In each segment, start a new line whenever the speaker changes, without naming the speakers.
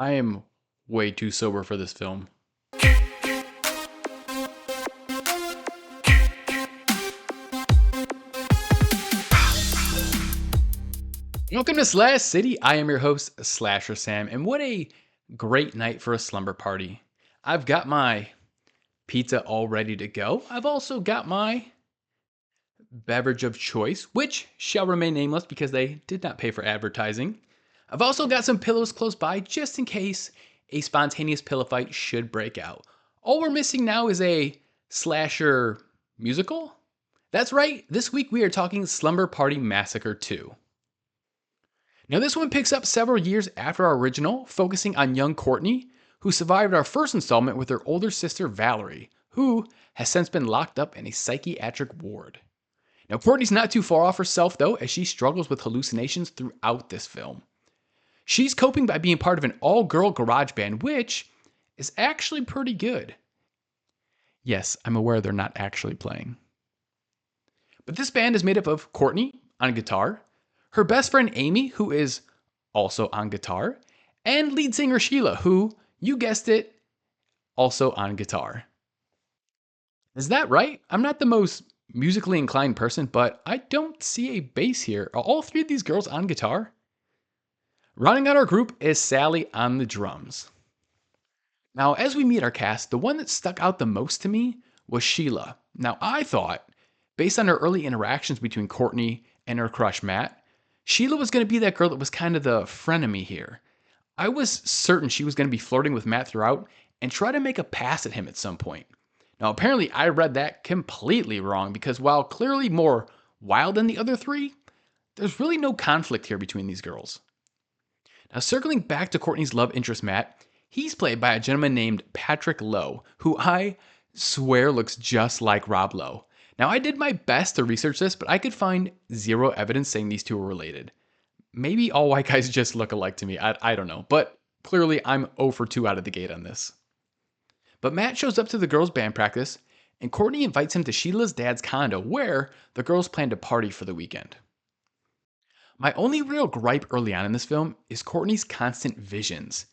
I am way too sober for this film. Welcome to Slash City. I am your host, Slasher Sam, and what a great night for a slumber party. I've got my pizza all ready to go. I've also got my beverage of choice, which shall remain nameless because they did not pay for advertising. I've also got some pillows close by just in case a spontaneous pillow fight should break out. All we're missing now is a slasher musical. That's right, this week we are talking Slumber Party Massacre II. Now, this one picks up several years after our original, focusing on young Courtney, who survived our first installment with her older sister Valerie, who has since been locked up in a psychiatric ward. Now, Courtney's not too far off herself, though, as she struggles with hallucinations throughout this film. She's coping by being part of an all-girl garage band, which is actually pretty good. Yes, I'm aware they're not actually playing. But this band is made up of Courtney on guitar, her best friend Amy, who is also on guitar, and lead singer Sheila, who, you guessed it, also on guitar. Is that right? I'm not the most musically inclined person, but I don't see a bass here. Are all three of these girls on guitar? Rounding out our group is Sally on the drums. Now, as we meet our cast, the one that stuck out the most to me was Sheila. Now, I thought, based on her early interactions between Courtney and her crush Matt, Sheila was going to be that girl that was kind of the frenemy here. I was certain she was going to be flirting with Matt throughout and try to make a pass at him at some point. Now, apparently I read that completely wrong because while clearly more wild than the other three, there's really no conflict here between these girls. Now, circling back to Courtney's love interest Matt, he's played by a gentleman named Patrick Lowe, who I swear looks just like Rob Lowe. Now, I did my best to research this, but I could find zero evidence saying these two are related. Maybe all white guys just look alike to me. I don't know. But clearly, I'm 0 for 2 out of the gate on this. But Matt shows up to the girls' band practice, and Courtney invites him to Sheila's dad's condo, where the girls plan to party for the weekend. My only real gripe early on in this film is Courtney's constant visions.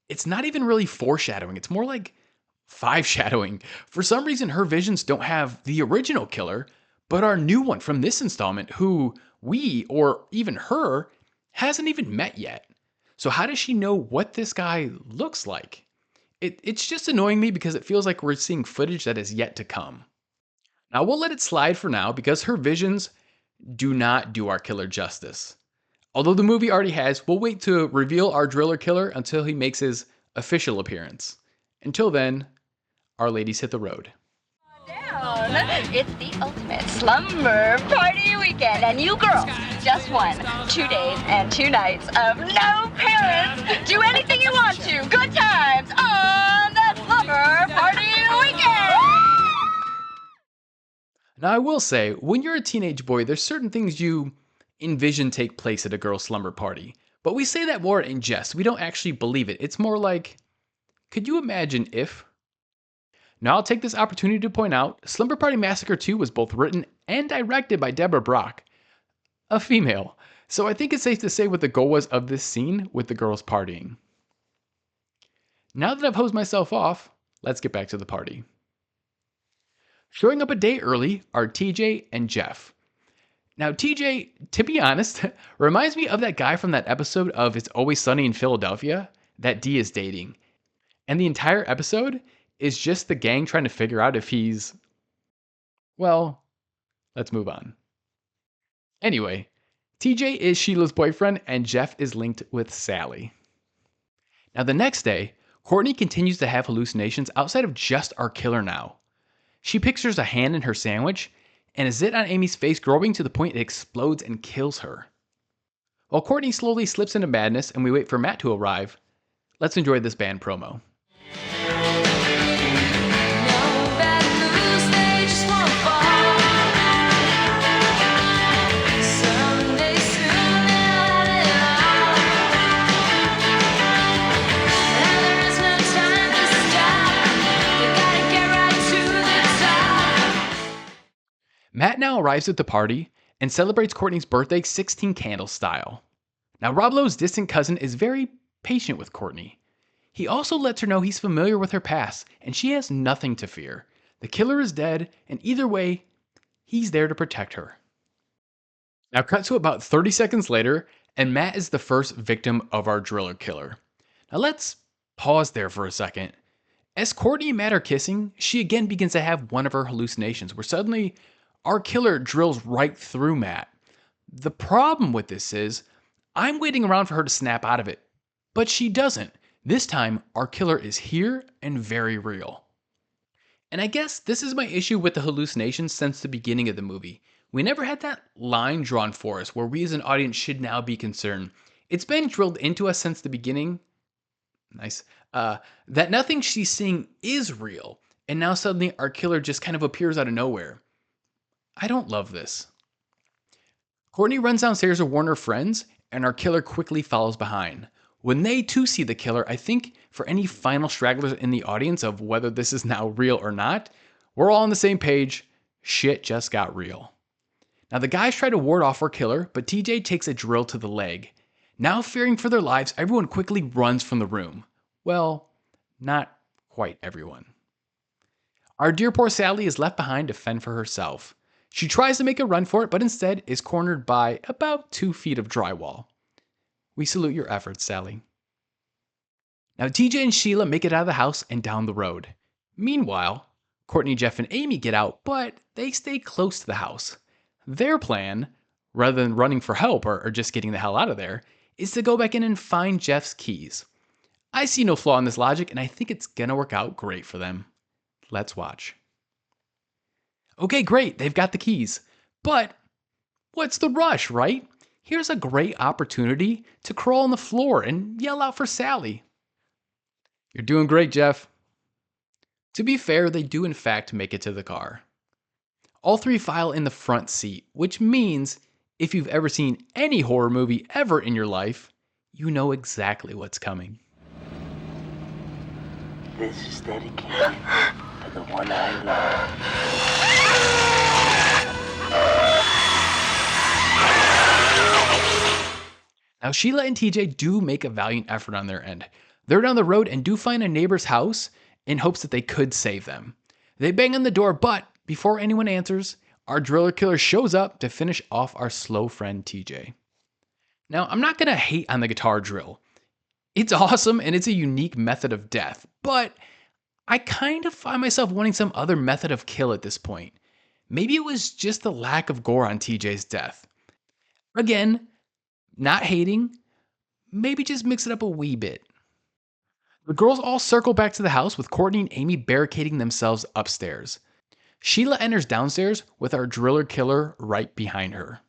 It's not even really foreshadowing. It's more like five-shadowing. For some reason, her visions don't have the original killer, but our new one from this installment, who we, or even her, hasn't even met yet. So how does she know what this guy looks like? It's just annoying me because it feels like we're seeing footage that is yet to come. Now, we'll let it slide for now because her visions do not do our killer justice. Although the movie already has, we'll wait to reveal our driller killer until he makes his official appearance. Until then, our ladies hit the road.
Down. It's the ultimate slumber party weekend, and you girls just won 2 days and 2 nights of no parents. Do anything you want to. Good times on the slumber party weekend.
Now, I will say, when you're a teenage boy, there's certain things you envision take place at a girl's slumber party. But we say that more in jest. We don't actually believe it. It's more like, could you imagine if? Now, I'll take this opportunity to point out, Slumber Party Massacre II was both written and directed by Deborah Brock, a female. So I think it's safe to say what the goal was of this scene with the girls partying. Now that I've hosed myself off, let's get back to the party. Showing up a day early are TJ and Jeff. Now, TJ, to be honest, reminds me of that guy from that episode of It's Always Sunny in Philadelphia that Dee is dating. And the entire episode is just the gang trying to figure out if he's... Well, let's move on. Anyway, TJ is Sheila's boyfriend and Jeff is linked with Sally. Now, the next day, Courtney continues to have hallucinations outside of just our killer now. She pictures a hand in her sandwich and a zit on Amy's face growing to the point it explodes and kills her. While Courtney slowly slips into madness and we wait for Matt to arrive, let's enjoy this band promo. Matt now arrives at the party and celebrates Courtney's birthday 16 candle style. Now, Rob Lowe's distant cousin is very patient with Courtney. He also lets her know he's familiar with her past, and she has nothing to fear. The killer is dead, and either way, he's there to protect her. Now cut to about 30 seconds later, and Matt is the first victim of our driller killer. Now let's pause there for a second. As Courtney and Matt are kissing, she again begins to have one of her hallucinations where suddenly our killer drills right through Matt. The problem with this is, I'm waiting around for her to snap out of it, but she doesn't. This time, our killer is here and very real. And I guess this is my issue with the hallucinations since the beginning of the movie. We never had that line drawn for us where we as an audience should now be concerned. It's been drilled into us since the beginning. Nice. That nothing she's seeing is real, and now suddenly our killer just kind of appears out of nowhere. I don't love this. Courtney runs downstairs to warn her friends, and our killer quickly follows behind. When they too see the killer, I think for any final stragglers in the audience of whether this is now real or not, we're all on the same page. Shit just got real. Now the guys try to ward off our killer, but TJ takes a drill to the leg. Now fearing for their lives, everyone quickly runs from the room. Well, not quite everyone. Our dear poor Sally is left behind to fend for herself. She tries to make a run for it, but instead is cornered by about 2 feet of drywall. We salute your efforts, Sally. Now TJ and Sheila make it out of the house and down the road. Meanwhile, Courtney, Jeff, and Amy get out, but they stay close to the house. Their plan, rather than running for help or just getting the hell out of there, is to go back in and find Jeff's keys. I see no flaw in this logic, and I think it's gonna work out great for them. Let's watch. Okay, great, they've got the keys. But what's the rush, right? Here's a great opportunity to crawl on the floor and yell out for Sally. You're doing great, Jeff. To be fair, they do in fact make it to the car. All three file in the front seat, which means if you've ever seen any horror movie ever in your life, you know exactly what's coming.
This is dedicated to the one I love.
Now Sheila and TJ do make a valiant effort on their end. They're down the road and do find a neighbor's house in hopes that they could save them. They bang on the door, but before anyone answers, our driller killer shows up to finish off our slow friend TJ. Now, I'm not going to hate on the guitar drill. It's awesome and it's a unique method of death, but I kind of find myself wanting some other method of kill at this point. Maybe it was just the lack of gore on TJ's death. Again, not hating, maybe just mix it up a wee bit. The girls all circle back to the house with Courtney and Amy barricading themselves upstairs. Sheila enters downstairs with our driller killer right behind her.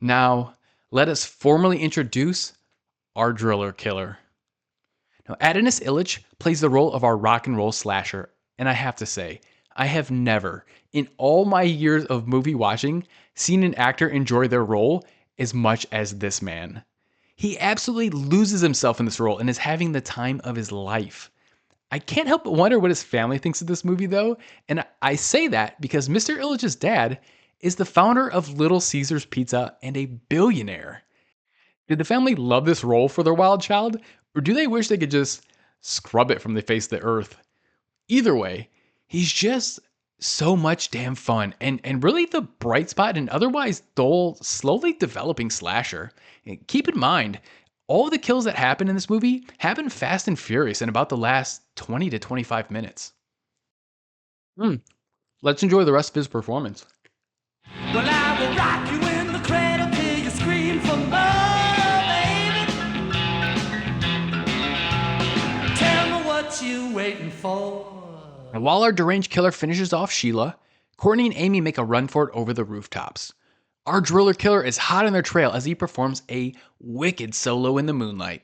Now, let us formally introduce our driller killer. Now, Adonis Illich plays the role of our rock and roll slasher, and I have to say, I have never, in all my years of movie watching, seen an actor enjoy their role as much as this man. He absolutely loses himself in this role and is having the time of his life. I can't help but wonder what his family thinks of this movie, though, and I say that because Mr. Illich's dad is the founder of Little Caesars Pizza and a billionaire. Did the family love this role for their wild child, or do they wish they could just scrub it from the face of the earth? Either way, he's just so much damn fun and really the bright spot in an otherwise dull, slowly developing slasher. And keep in mind, all of the kills that happen in this movie happen fast and furious in about the last 20 to 25 minutes. Let's enjoy the rest of his performance.
Well, I will rock you in the cradle till you scream for more, baby. Tell me what you waiting for.
And while our deranged killer finishes off Sheila, Courtney and Amy make a run for it over the rooftops. Our driller killer is hot on their trail as he performs a wicked solo in the moonlight.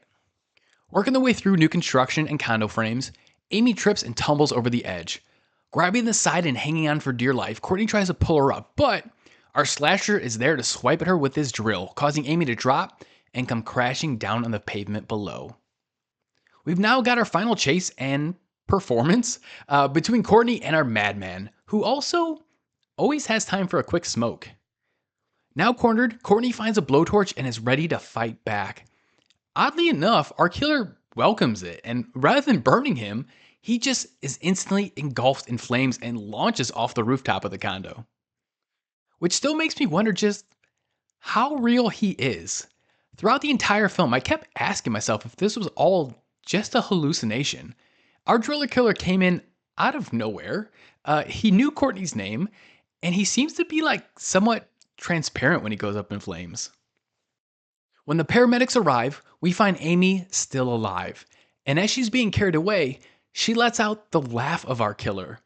Working their way through new construction and condo frames, Amy trips and tumbles over the edge. Grabbing the side and hanging on for dear life, Courtney tries to pull her up, but our slasher is there to swipe at her with his drill, causing Amy to drop and come crashing down on the pavement below. We've now got our final chase and performance between Courtney and our madman, who also always has time for a quick smoke. Now cornered, Courtney finds a blowtorch and is ready to fight back. Oddly enough, our killer, welcomes it, and rather than burning him, he just is instantly engulfed in flames and launches off the rooftop of the condo. Which still makes me wonder just how real he is. Throughout the entire film, I kept asking myself if this was all just a hallucination. Our driller killer came in out of nowhere. He knew Courtney's name, and he seems to be like somewhat transparent when he goes up in flames. When the paramedics arrive, we find Amy still alive, and as she's being carried away, she lets out the laugh of our killer.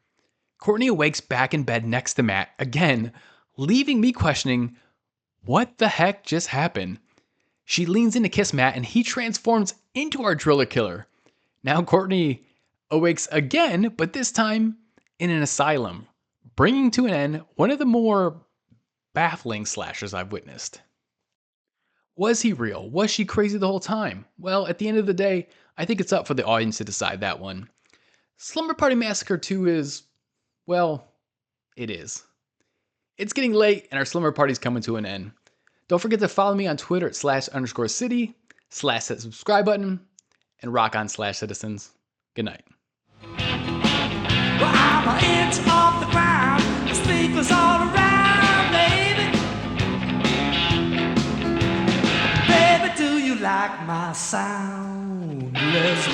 Courtney awakes back in bed next to Matt again, leaving me questioning what the heck just happened. She leans in to kiss Matt, and he transforms into our driller killer. Now Courtney awakes again, but this time in an asylum, bringing to an end one of the more baffling slashers I've witnessed. Was he real? Was she crazy the whole time? Well, at the end of the day, I think it's up for the audience to decide that one. Slumber Party Massacre II is, well, it is. It's getting late and our slumber party's coming to an end. Don't forget to follow me on Twitter at /_city, /hit the subscribe button, and rock on /citizens. Good night.
Well, I'm an inch off the ground, the speakers all around, baby. Baby, do you like my sound? Let's